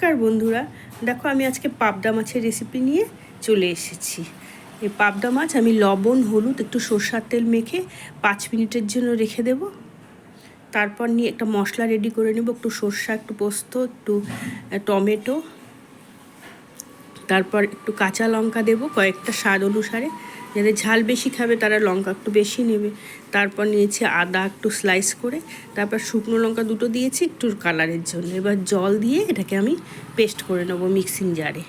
নমস্কার বন্ধুরা, দেখো আমি আজকে পাবদা মাছের রেসিপি নিয়ে চলে এসেছি। এই পাবদা মাছ আমি লবণ হলুদ একটু সরষের তেল মেখে 5 মিনিটের জন্য রেখে দেব। তারপর নিয়ে একটা মশলা রেডি করে নেব, একটু সরষা, একটু পোস্ত, একটু টমেটো, তারপর একটু কাঁচা লঙ্কা দেব কয়েকটা স্বাদ অনুসারে। যাদের ঝাল বেশি খাবে তারা লঙ্কা একটু বেশি নেবে। তারপর নিয়েছি আদা একটু স্লাইস করে, তারপর শুকনো লঙ্কা দুটো দিয়েছি একটু কালারের জন্য। এবার জল দিয়ে এটাকে আমি পেস্ট করে নেবো মিক্সিং জারে।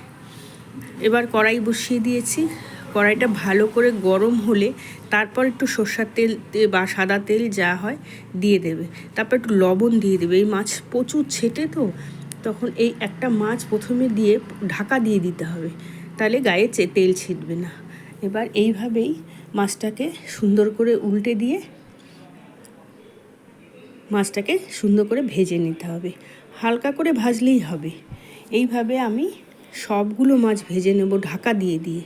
এবার কড়াই বসিয়ে দিয়েছি। কড়াইটা ভালো করে গরম হলে তারপর একটু সরষের তেল বা সাদা তেল যা হয় দিয়ে দেবে। তারপর একটু লবণ দিয়ে দেবে। এই মাছ প্রচুর ছেটে তো, তখন এই একটা মাছ প্রথমে দিয়ে ঢাকা দিয়ে দিতে হবে, তাহলে গায়ে তেল ছিটবে না। এবার এইভাবেই মাছটাকে সুন্দর করে উল্টে দিয়ে মাছটাকে সুন্দর করে ভেজে নিতে হবে, হালকা করে ভাজলেই হবে। এইভাবে আমি সবগুলো মাছ ভেজে নেব ঢাকা দিয়ে দিয়ে।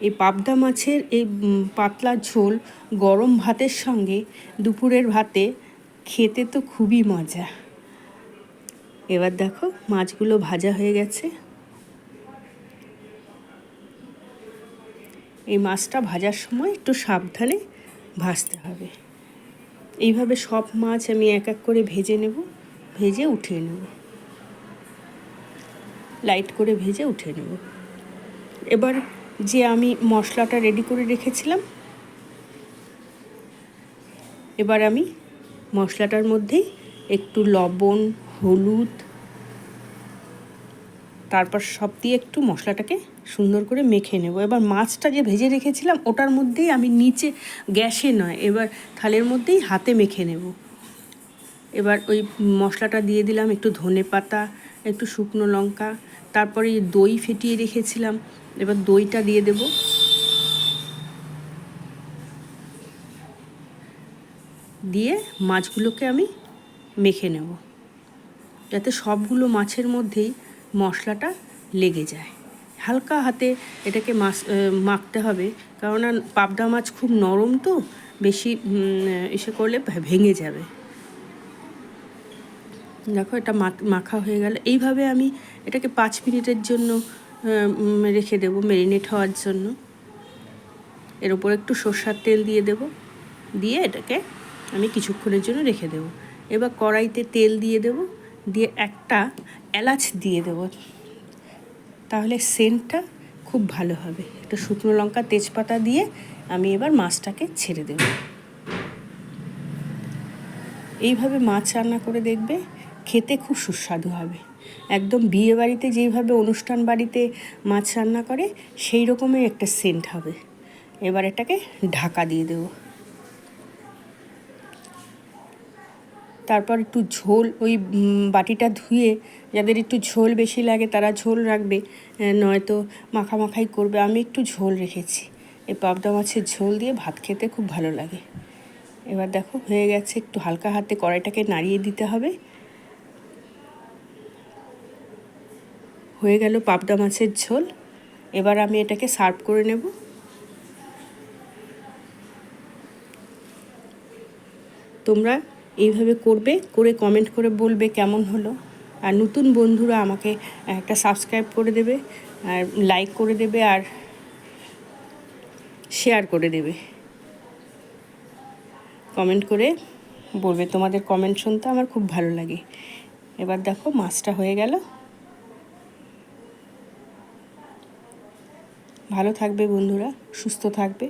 এই পাবদা মাছের এই পাতলা ঝোল গরম ভাতের সঙ্গে দুপুরের ভাতে খেতে তো খুবই মজা। এবার দেখো মাছগুলো ভাজা হয়ে গেছে। এই মাছটা ভাজার সময় একটু সাবধানে ভাজতে হবে। এইভাবে সব মাছ আমি এক এক করে ভেজে নেব, ভেজে উঠিয়ে নেব, লাইট করে ভেজে উঠিয়ে নেব। এবার যে আমি মশলাটা রেডি করে রেখেছিলাম, এবার আমি মশলাটার মধ্যেই একটু লবণ, হলুদ, তারপর সব দিয়ে একটু মশলাটাকে সুন্দর করে মেখে নেব। এবার মাছটা যে ভেজে রেখেছিলাম ওটার মধ্যেই আমি নিচে, গ্যাসে নয়, এবার থালের মধ্যেই হাতে মেখে নেব। এবার ওই মশলাটা দিয়ে দিলাম, একটু ধনে পাতা, একটু শুকনো লঙ্কা, তারপরে দই ফেটিয়ে রেখেছিলাম, এবার দইটা দিয়ে দেব। দিয়ে মাছগুলোকে আমি মেখে নেব, যাতে সবগুলো মাছের মধ্যেই মশলাটা লেগে যায়। হালকা হাতে এটাকে মাখতে হবে, কেননা পাবদা মাছ খুব নরম তো, বেশি এসে করলে ভেঙে যাবে। দেখো এটা মাখা হয়ে গেল। এইভাবে আমি এটাকে 5 মিনিটের জন্য রেখে দেবো ম্যারিনেট হওয়ার জন্য। এর উপর একটু সরষের তেল দিয়ে দেব, দিয়ে এটাকে আমি কিছুক্ষণের জন্য রেখে দেব। এবার কড়াইতে তেল দিয়ে দেব, দিয়ে একটা এলাচ দিয়ে দেব, তাহলে সেন্টটা খুব ভালো হবে। একটা শুকনো লঙ্কা, তেজপাতা দিয়ে আমি এবার মাছটাকে ছেড়ে দেব। এইভাবে মাছ রান্না করে দেখবে, খেতে খুব সুস্বাদু হবে। একদম বিয়ে বাড়িতে যেইভাবে অনুষ্ঠান বাড়িতে মাছ রান্না করে সেই রকমের একটা সেন্ট হবে। এবার এটাকে ঢাকা দিয়ে দেব। তারপর একটু ঝোল, ওই বাটিটা ধুয়ে যাদের একটু ঝোল বেশি লাগে তারা ঝোল রাখবে, নয়তো মাখামাখাই করবে। আমি একটু ঝোল রেখেছি। এই পাবদা মাছের ঝোল দিয়ে ভাত খেতে খুব ভালো লাগে। এবার দেখো হয়ে গেছে, একটু হালকা হাতে কড়াইটাকে নাড়িয়ে দিতে হবে। হয়ে গেল পাবদা মাছের ঝোল। এবার আমি এটাকে সার্ভ করে নেব। তোমরা এইভাবে করবে, করে কমেন্ট করে বলবে কেমন হলো। আর নতুন বন্ধুরা আমাকে একটা সাবস্ক্রাইব করে দেবে, আর লাইক করে দেবে, আর শেয়ার করে দেবে। কমেন্ট করে বলবে, তোমাদের কমেন্ট শুনতে আমার খুব ভালো লাগে। এবার দেখো মাছটা হয়ে গেল। ভালো থাকবে বন্ধুরা, সুস্থ থাকবে।